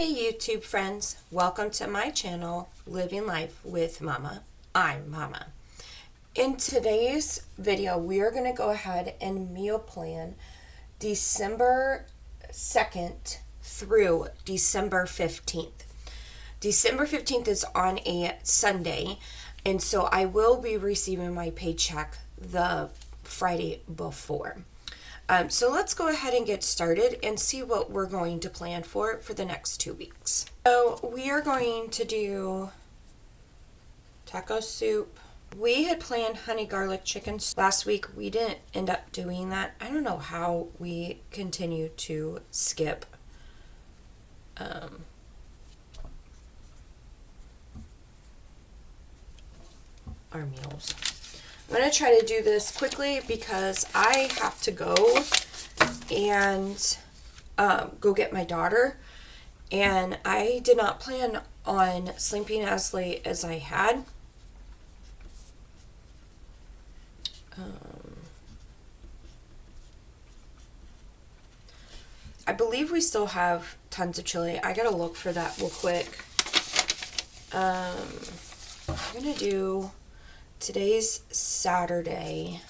Hey YouTube friends, welcome to my channel, Living Life with Mama. I'm Mama. In today's video, we are going to go ahead and meal plan December 2nd through December 15th. December 15th is on a Sunday, and so I will be receiving my paycheck the Friday before. So let's go ahead and get started and see what we're going to plan for the next 2 weeks. So we are going to do taco soup. We had planned honey garlic chicken last week. We didn't end up doing that. I don't know how we continue to skip our meals. I'm going to try to do this quickly because I have to go and go get my daughter. And I did not plan on sleeping as late as I had. I believe we still have tons of chili. I gotta look for that real quick. I'm gonna do... Today's Saturday.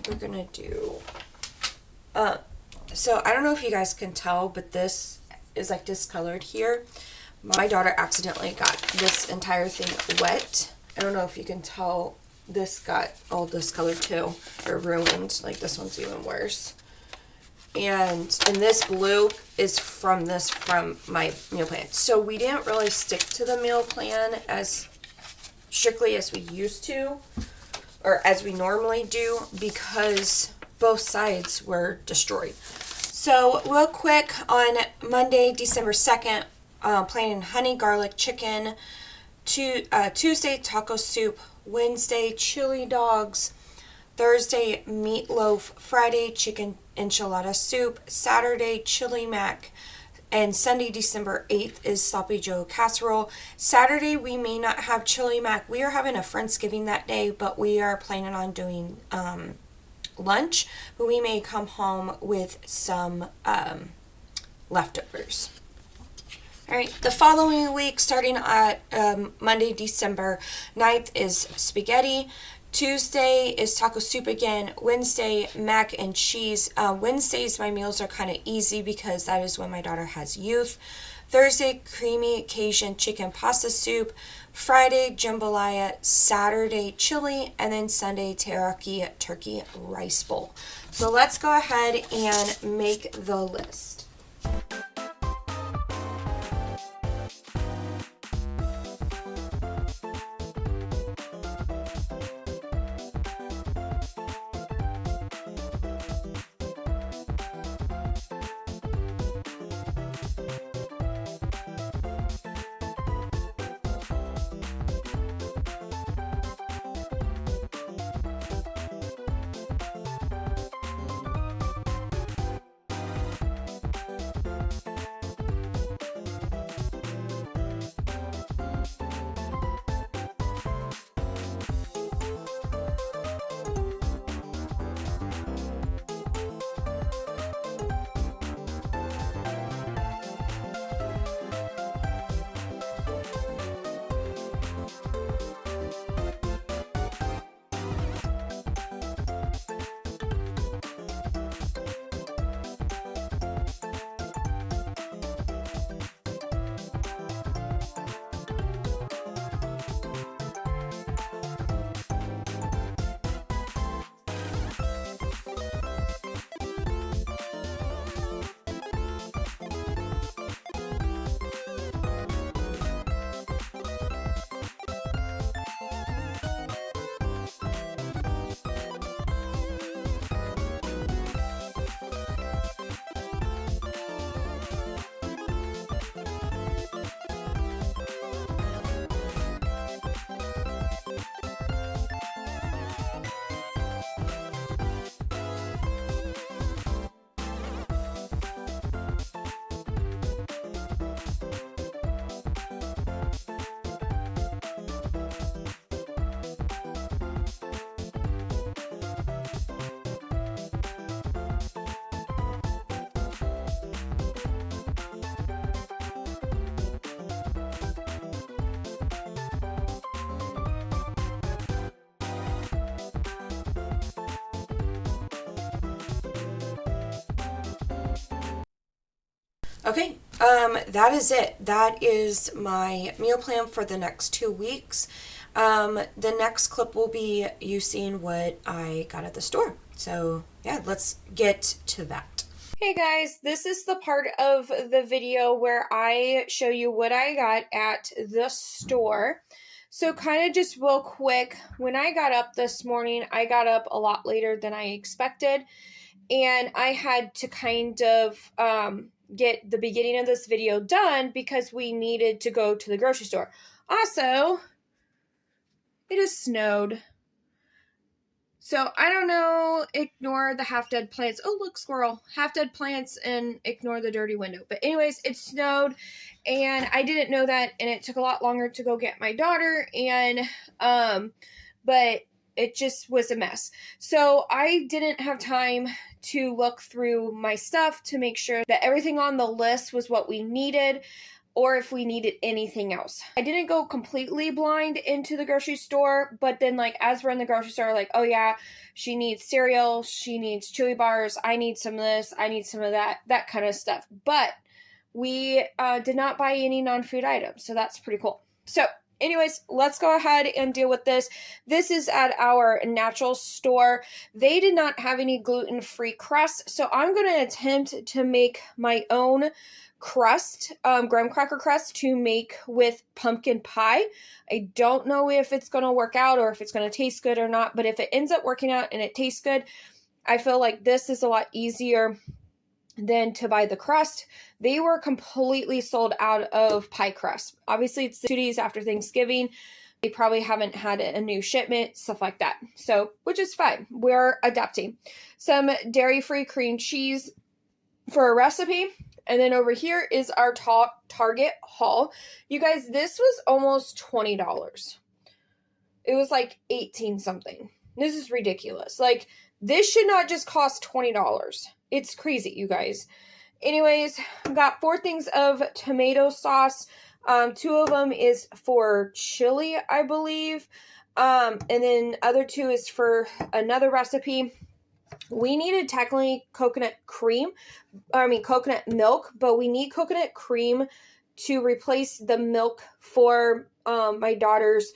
We're gonna do so I don't know if you guys can tell, but this is like discolored here. My daughter accidentally got this entire thing wet. I don't know if you can tell, this got all discolored too, or ruined. Like this one's even worse. And this blue is from my meal plan. So we didn't really stick to the meal plan as strictly as we used to, or as we normally do, because both sides were destroyed. So real quick, on Monday, December 2nd, planning honey garlic chicken, Tuesday taco soup, Wednesday chili dogs, Thursday meatloaf, Friday chicken enchilada soup, Saturday chili mac, and Sunday, December 8th, is Sloppy Joe casserole. Saturday, we may not have chili mac. We are having a Friendsgiving that day, but we are planning on doing lunch. But we may come home with some leftovers. All right, the following week, starting at Monday, December 9th, is spaghetti. Tuesday is taco soup again. Wednesday, mac and cheese. Wednesdays, my meals are kind of easy because that is when my daughter has youth. Thursday, creamy Cajun chicken pasta soup. Friday, jambalaya. Saturday, chili. And then Sunday, teriyaki turkey rice bowl. So let's go ahead and make the list. Okay, that is it. That is my meal plan for the next 2 weeks. The next clip will be you seeing what I got at the store. So yeah, let's get to that. Hey guys, this is the part of the video where I show you what I got at the store. So kind of just real quick, when I got up this morning, I got up a lot later than I expected, and I had to kind of get the beginning of this video done because we needed to go to the grocery store. Also, it has snowed. So I don't know, ignore the half-dead plants. Oh, look, squirrel. Half-dead plants and ignore the dirty window. But anyways, it snowed and I didn't know that, and it took a lot longer to go get my daughter, and but it just was a mess. So I didn't have time to look through my stuff to make sure that everything on the list was what we needed, or if we needed anything else. I didn't go completely blind into the grocery store, but then like as we're in the grocery store, like, oh yeah, she needs cereal, she needs Chewy bars, I need some of this, I need some of that kind of stuff. But we did not buy any non-food items, so that's pretty cool. So anyways, let's go ahead and deal with this. This is at our natural store. They did not have any gluten-free crust, so I'm going to attempt to make my own crust, graham cracker crust to make with pumpkin pie. I don't know if it's going to work out or if it's going to taste good or not, but if it ends up working out and it tastes good, I feel like this is a lot easier than to buy the crust. They were completely sold out of pie crust. Obviously, it's 2 days after Thanksgiving. They probably haven't had a new shipment, stuff like that. So, which is fine. We're adapting. Some dairy-free cream cheese for a recipe. And then over here is our Target haul. You guys, this was almost $20. It was like 18 something. This is ridiculous. Like, this should not just cost $20. It's crazy, you guys. Anyways, got 4 things of tomato sauce. 2 of them is for chili, I believe. And then other 2 is for another recipe. We needed technically coconut milk, but we need coconut cream to replace the milk for my daughter's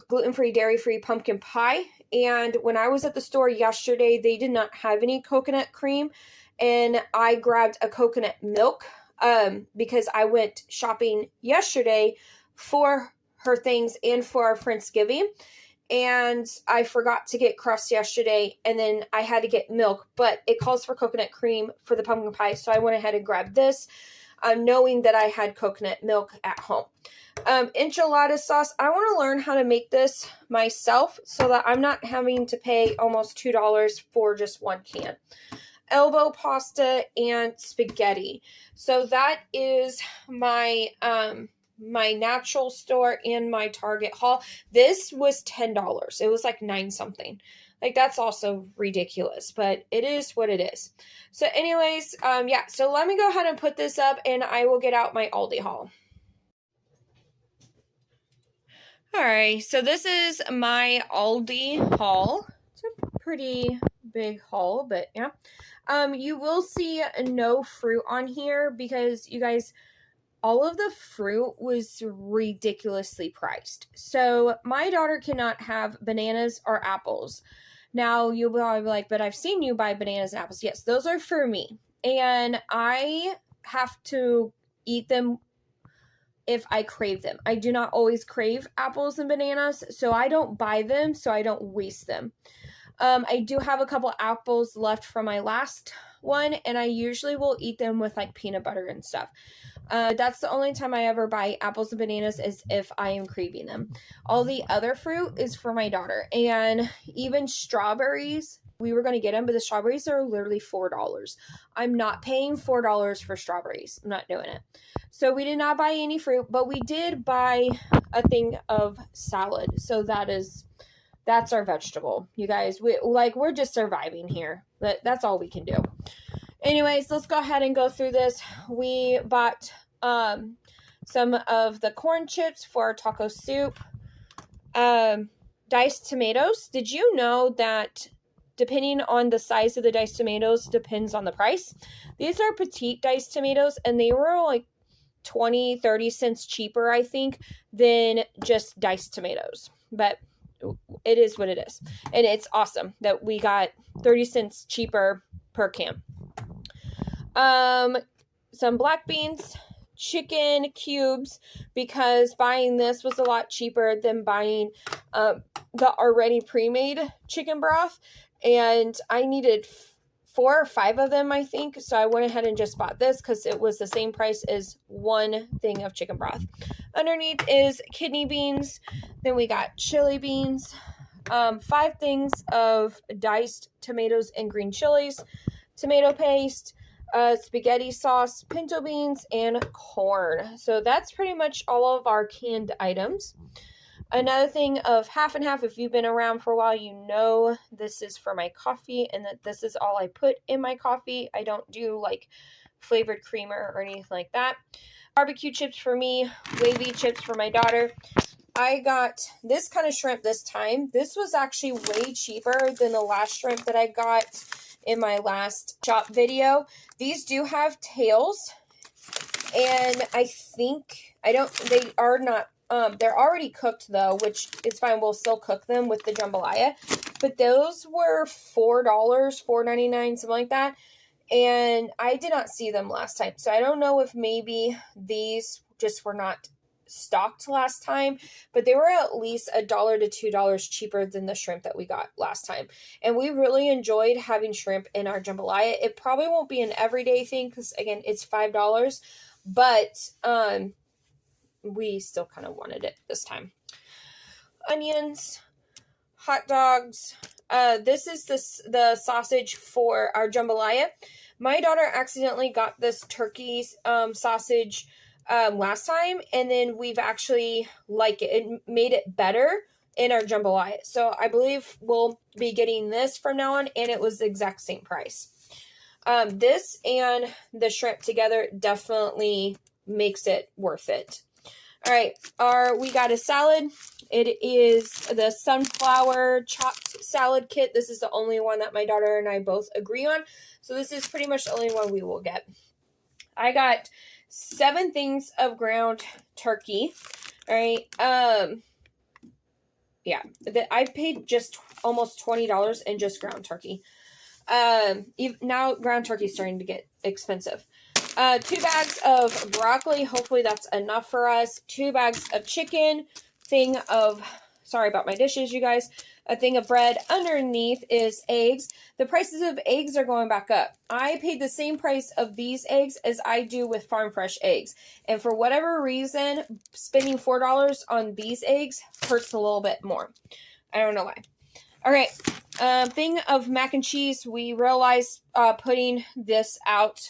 gluten-free, dairy-free pumpkin pie. And when I was at the store yesterday, they did not have any coconut cream, and I grabbed a coconut milk because I went shopping yesterday for her things and for our Friendsgiving. And I forgot to get crust yesterday, and then I had to get milk, but it calls for coconut cream for the pumpkin pie, so I went ahead and grabbed this, knowing that I had coconut milk at home. Enchilada sauce. I want to learn how to make this myself so that I'm not having to pay almost $2 for just 1 can. Elbow pasta and spaghetti. So that is my my natural store and my Target haul. This was $10. It was like 9 something. Like, that's also ridiculous, but it is what it is. So anyways, yeah, so let me go ahead and put this up and I will get out my Aldi haul. Alright, so this is my Aldi haul. It's a pretty big haul, but yeah. You will see no fruit on here because, you guys, all of the fruit was ridiculously priced. So my daughter cannot have bananas or apples. Now you'll probably be like, but I've seen you buy bananas and apples. Yes, those are for me. And I have to eat them if I crave them. I do not always crave apples and bananas, so I don't buy them so I don't waste them. I do have a couple apples left from my last one, and I usually will eat them with like peanut butter and stuff. That's the only time I ever buy apples and bananas is if I am craving them. All the other fruit is for my daughter, and even strawberries. We were going to get them, but the strawberries are literally $4. I'm not paying $4 for strawberries. I'm not doing it. So we did not buy any fruit, but we did buy a thing of salad. So that's our vegetable, you guys. We're just surviving here. That's all we can do. Anyways, let's go ahead and go through this. We bought some of the corn chips for our taco soup. Diced tomatoes. Did you know that depending on the size of the diced tomatoes, depends on the price. These are petite diced tomatoes, and they were like 20-30 cents cheaper, I think, than just diced tomatoes. But it is what it is. And it's awesome that we got 30 cents cheaper per can. Some black beans, chicken cubes, because buying this was a lot cheaper than buying the already pre-made chicken broth. And I needed 4 or 5 of them, I think. So I went ahead and just bought this because it was the same price as one thing of chicken broth. Underneath is kidney beans. Then we got chili beans. 5 things of diced tomatoes and green chilies. Tomato paste. Spaghetti sauce, pinto beans, and corn. So that's pretty much all of our canned items. Another thing of half and half, if you've been around for a while, you know this is for my coffee and that this is all I put in my coffee. I don't do like flavored creamer or anything like that. Barbecue chips for me, wavy chips for my daughter. I got this kind of shrimp this time. This was actually way cheaper than the last shrimp that I got in my last shop video. These do have tails, and I think, they are not, they're already cooked though, which is fine. We'll still cook them with the jambalaya, but those were $4, $4.99, something like that. And I did not see them last time. So I don't know if maybe these just were not stocked last time, but they were at least $1 to $2 cheaper than the shrimp that we got last time. And we really enjoyed having shrimp in our jambalaya. It probably won't be an everyday thing because again, it's $5, but we still kind of wanted it this time. Onions, hot dogs. This is the sausage for our jambalaya. My daughter accidentally got this turkey sausage last time, and then we've actually it made it better in our jambalaya. So I believe we'll be getting this from now on, and it was the exact same price. This and the shrimp together definitely makes it worth it. All right, we got a salad. It is the sunflower chopped salad kit. This is the only one that my daughter and I both agree on. So this is pretty much the only one we will get. I got 7 things of ground turkey. All right. Yeah, I paid just almost $20 in just ground turkey. Now ground turkey is starting to get expensive. 2 bags of broccoli. Hopefully that's enough for us. 2 bags of chicken. Sorry about my dishes, you guys. A thing of bread. Underneath is eggs. The prices of eggs are going back up. I paid the same price of these eggs as I do with Farm Fresh eggs. And for whatever reason, spending $4 on these eggs hurts a little bit more. I don't know why. All right. Thing of mac and cheese. We realized putting this out,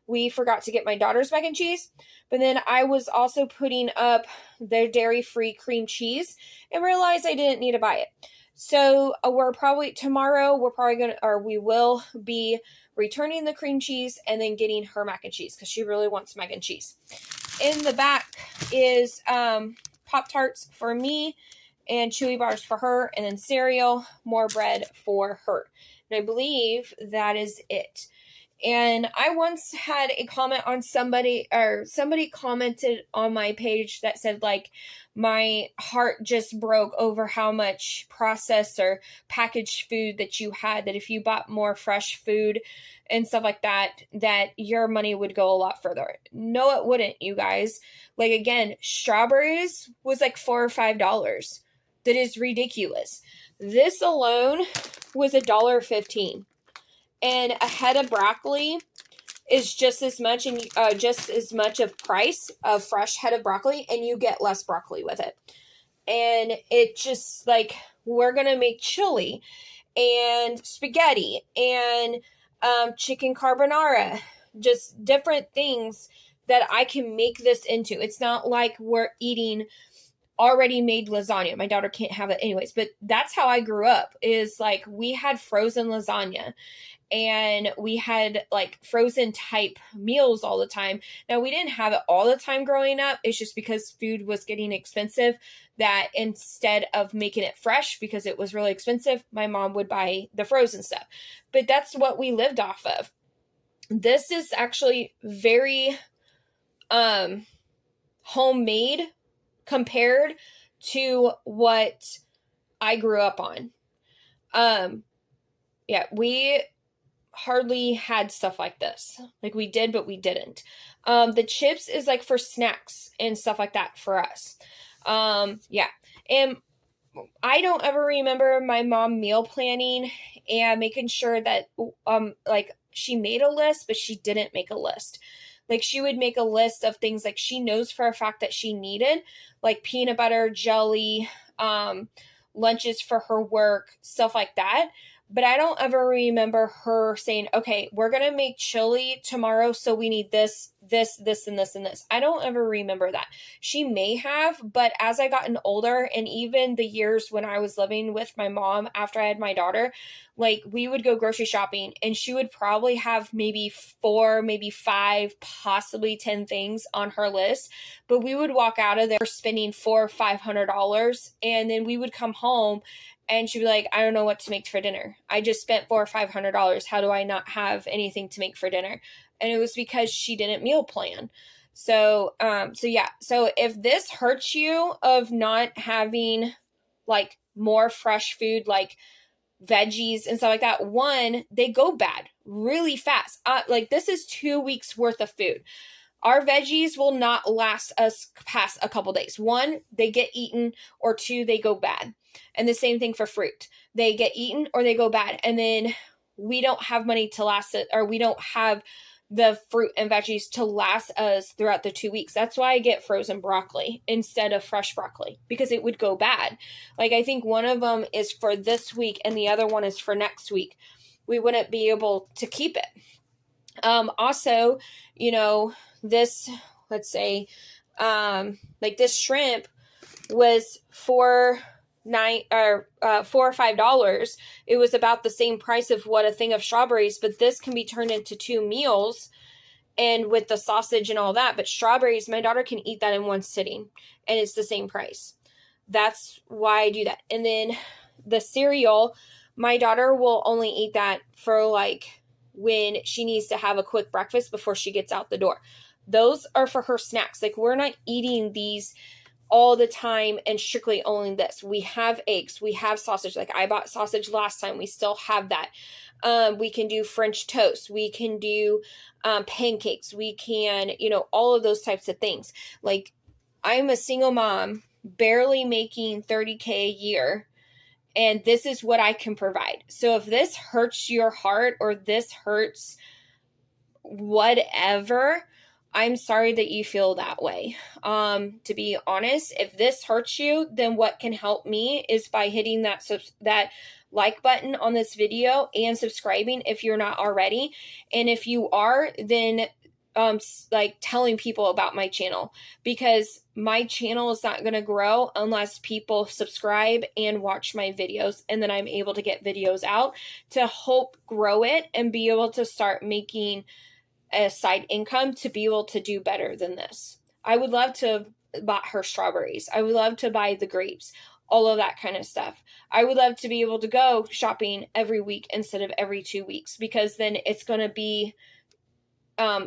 we forgot to get my daughter's mac and cheese. But then I was also putting up their dairy-free cream cheese and realized I didn't need to buy it. So we will be returning the cream cheese and then getting her mac and cheese because she really wants mac and cheese. In the back is Pop-Tarts for me and Chewy bars for her, and then cereal, more bread for her. And I believe that is it. And I once had a comment on somebody commented on my page that said, like, my heart just broke over how much processed or packaged food that you had, that if you bought more fresh food and stuff like that, that your money would go a lot further. No, it wouldn't, you guys. Like, again, strawberries was like $4 or $5. That is ridiculous. This alone was $1.15. And a head of broccoli is just as much of price of fresh head of broccoli, and you get less broccoli with it. And it just, like, we're gonna make chili and spaghetti and chicken carbonara, just different things that I can make this into. It's not like we're eating already made lasagna. My daughter can't have it anyways, but that's how I grew up, is like we had frozen lasagna and we had like frozen type meals all the time. Now, we didn't have it all the time growing up. It's just because food was getting expensive that instead of making it fresh because it was really expensive, my mom would buy the frozen stuff. But that's what we lived off of. This is actually very homemade compared to what I grew up on. Yeah, we hardly had stuff like this. Like we did, but we didn't. The chips is like for snacks and stuff like that for us. Yeah. And I don't ever remember my mom meal planning and making sure that like she made a list, but she didn't make a list. Like she would make a list of things like she knows for a fact that she needed, like peanut butter, jelly, lunches for her work, stuff like that. But I don't ever remember her saying, okay, we're going to make chili tomorrow, so we need this, this, this, and this, and this. I don't ever remember that. She may have, but as I gotten older, and even the years when I was living with my mom after I had my daughter, like we would go grocery shopping and she would probably have maybe 4, maybe 5, possibly 10 things on her list. But we would walk out of there spending $400 or $500, and then we would come home and she'd be like, I don't know what to make for dinner. I just spent $400 or $500. How do I not have anything to make for dinner? And it was because she didn't meal plan. So yeah. So if this hurts you of not having like more fresh food, like veggies and stuff like that, one, they go bad really fast. Like this is 2 weeks worth of food. Our veggies will not last us past a couple days. One, they get eaten, or two, they go bad. And the same thing for fruit. They get eaten or they go bad. And then we don't have money to last it, or we don't have the fruit and veggies to last us throughout the 2 weeks. That's why I get frozen broccoli instead of fresh broccoli, because it would go bad. Like I think one of them is for this week and the other one is for next week. We wouldn't be able to keep it. Also, this, let's say, like this shrimp was $4 or $5. It was about the same price of what a thing of strawberries, but this can be turned into 2 meals and with the sausage and all that. But strawberries, my daughter can eat that in one sitting and it's the same price. That's why I do that. And then the cereal, my daughter will only eat that for like when she needs to have a quick breakfast before she gets out the door. Those are for her snacks. Like we're not eating these all the time and strictly only this. We have eggs, we have sausage. Like I bought sausage last time. We still have that. We can do French toast. We can do pancakes. We can, all of those types of things. Like I'm a single mom, barely making $30,000 a year. And this is what I can provide. So if this hurts your heart or this hurts whatever, I'm sorry that you feel that way. To be honest, if this hurts you, then what can help me is by hitting that like button on this video and subscribing if you're not already. And if you are, then like telling people about my channel, because my channel is not going to grow unless people subscribe and watch my videos, and then I'm able to get videos out to help grow it and be able to start making a side income to be able to do better than this. I would love to have bought her strawberries. I would love to buy the grapes, all of that kind of stuff. I would love to be able to go shopping every week instead of every 2 weeks, because then it's going to be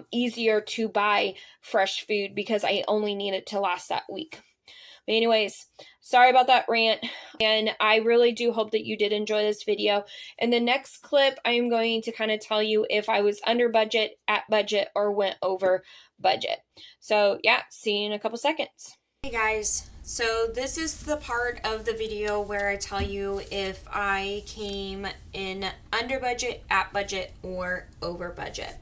easier to buy fresh food because I only need it to last that week. But anyways, sorry about that rant, and I really do hope that you did enjoy this video. In the next clip, I'm going to kind of tell you if I was under budget, at budget, or went over budget. So yeah, see you in a couple seconds. Hey guys, so this is the part of the video where I tell you if I came in under budget, at budget, or over budget.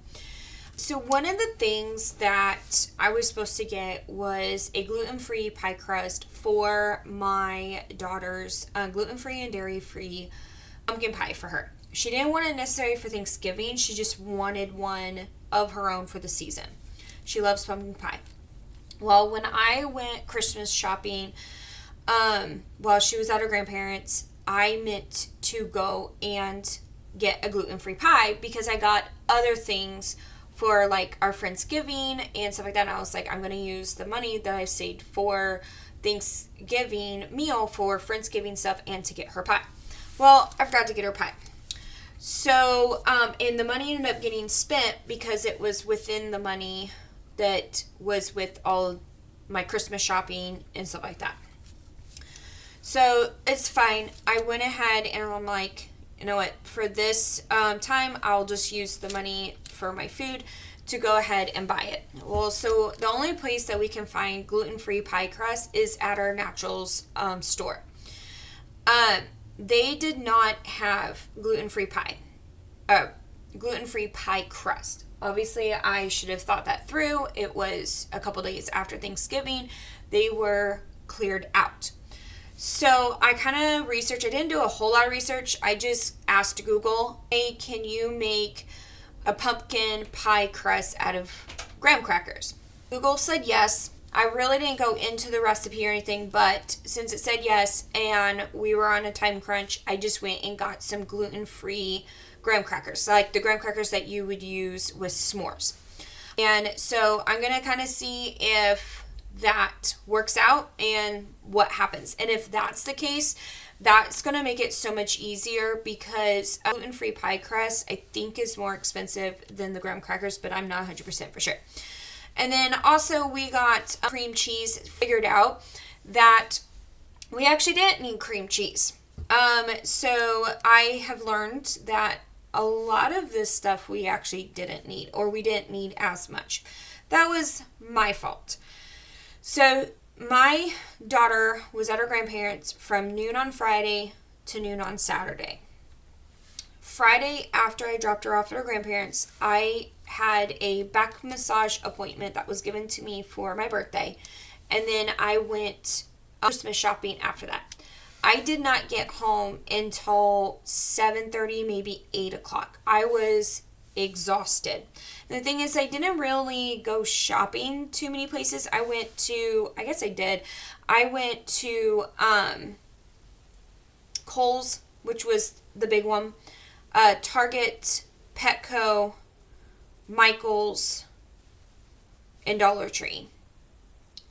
So one of the things that I was supposed to get was a gluten-free pie crust for my daughter's gluten-free and dairy-free pumpkin pie for her. She didn't want it necessarily for Thanksgiving. She just wanted one of her own for the season. She loves pumpkin pie. Well, when I went Christmas shopping while she was at her grandparents', I meant to go and get a gluten-free pie because I got other things for like our Friendsgiving and stuff like that. And I was like, I'm going to use the money that I saved for Thanksgiving meal for Friendsgiving stuff and to get her pie. Well, I forgot to get her pie. So, and the money ended up getting spent because it was within the money that was with all my Christmas shopping and stuff like that. So it's fine. I went ahead and I'm like, you know what, for this time, I'll just use the money for my food to go ahead and buy it. Well, so the only place that we can find gluten-free pie crust is at our Naturals store. They did not have gluten-free pie crust. Obviously, I should have thought that through. It was a couple days after Thanksgiving. They were cleared out. So I kind of researched. I didn't do a whole lot of research. I just asked Google, hey, can you make a pumpkin pie crust out of graham crackers? Google said yes. I really didn't go into the recipe or anything, but since it said yes and we were on a time crunch, I just went and got some gluten-free graham crackers, like the graham crackers that you would use with s'mores. And so I'm going to kind of see if that works out and what happens. And if that's the case, that's going to make it so much easier because gluten-free pie crust, I think, is more expensive than the graham crackers, but I'm not 100% for sure. And then also we got cream cheese. Figured out that we actually didn't need cream cheese. So I have learned that a lot of this stuff we actually didn't need, or we didn't need as much. That was my fault. So my daughter was at her grandparents' from noon on Friday to noon on Saturday. Friday, after I dropped her off at her grandparents', I had a back massage appointment that was given to me for my birthday. And then I went Christmas shopping after that. I did not get home until 7:30, maybe 8 o'clock. I was exhausted. And the thing is, I didn't really go shopping too many places. I went to, I guess I did. I went to Kohl's, which was the big one, Target, Petco, Michael's, and Dollar Tree,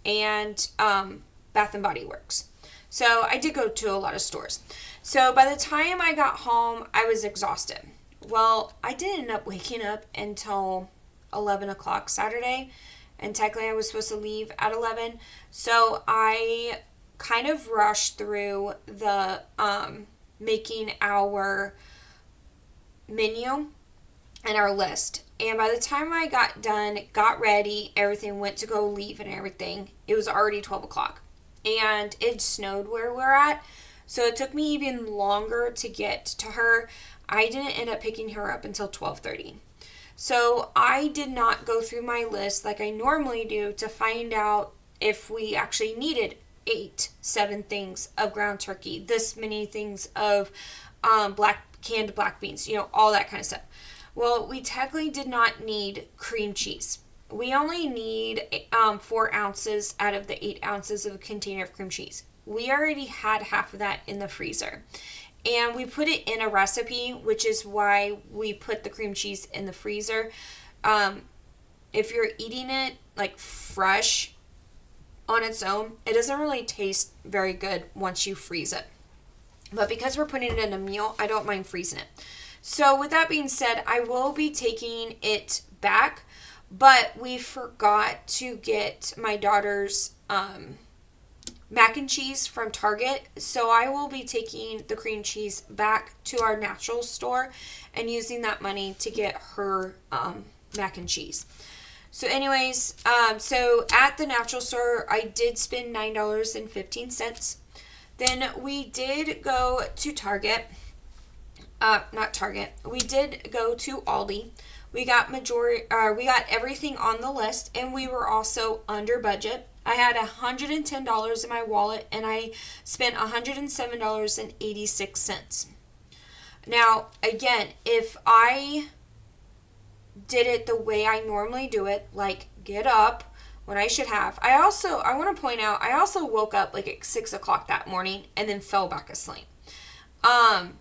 and Bath and Body Works. So I did go to a lot of stores. So by the time I got home, I was exhausted. Well, I didn't end up waking up until 11 o'clock Saturday, and technically I was supposed to leave at 11. So I kind of rushed through the making our menu and our list. And by the time I got done, got ready, everything, went to go leave and everything, it was already 12 o'clock. And it snowed where we're at. So it took me even longer to get to her. I didn't end up picking her up until 12:30. So I did not go through my list like I normally do to find out if we actually needed 7 things of ground turkey, this many things of canned black beans, all that kind of stuff. Well, we technically did not need cream cheese. We only need 4 ounces out of the 8 ounces of a container of cream cheese. We already had half of that in the freezer. And we put it in a recipe, which is why we put the cream cheese in the freezer. If you're eating it like fresh on its own, it doesn't really taste very good once you freeze it. But because we're putting it in a meal, I don't mind freezing it. So with that being said, I will be taking it back, but we forgot to get my daughter's mac and cheese from Target. So I will be taking the cream cheese back to our natural store and using that money to get her mac and cheese. So anyways, so at the natural store, I did spend $9.15. Then we did go to Target. Not Target. We did go to Aldi. We got everything on the list, and we were also under budget. I had $110 in my wallet, and I spent $107.86. Now, again, if I did it the way I normally do it, like get up, when I should have. I want to point out, I also woke up like at 6 o'clock that morning and then fell back asleep. I'm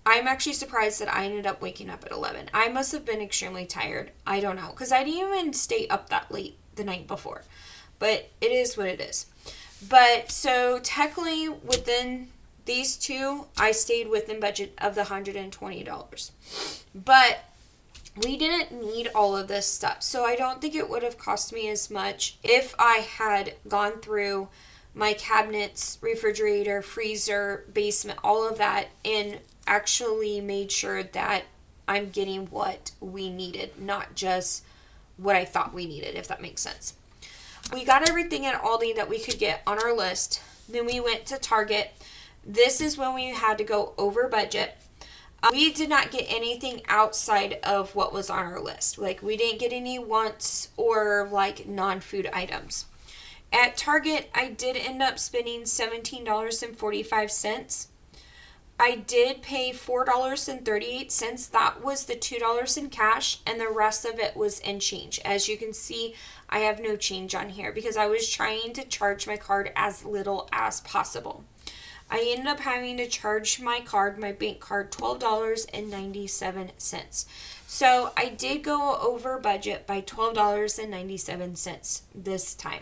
actually surprised that I ended up waking up at 11. I must have been extremely tired. I don't know, because I didn't even stay up that late the night before. But it is what it is. But so technically within these two, I stayed within budget of the $120. But we didn't need all of this stuff. So I don't think it would have cost me as much if I had gone through my cabinets, refrigerator, freezer, basement, all of that, and actually made sure that I'm getting what we needed, not just what I thought we needed, if that makes sense. We got everything at Aldi that we could get on our list. Then we went to Target. This is when we had to go over budget. We did not get anything outside of what was on our list. Like, we didn't get any wants or like non-food items. At Target, I did end up spending $17.45. I did pay $4.38. That was the $2 in cash, and the rest of it was in change. As you can see, I have no change on here because I was trying to charge my card as little as possible. I ended up having to charge my bank card, $12.97. So I did go over budget by $12.97 this time.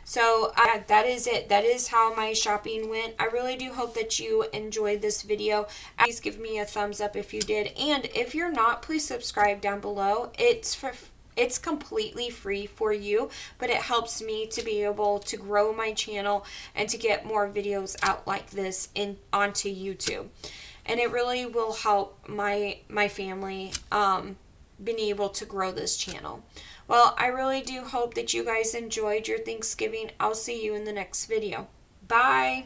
So that is it. That is how my shopping went. I really do hope that you enjoyed this video. Please give me a thumbs up if you did. And if you're not, please subscribe down below. It's completely free for you, but it helps me to be able to grow my channel and to get more videos out like this onto YouTube. And it really will help my family being able to grow this channel. Well, I really do hope that you guys enjoyed your Thanksgiving. I'll see you in the next video. Bye!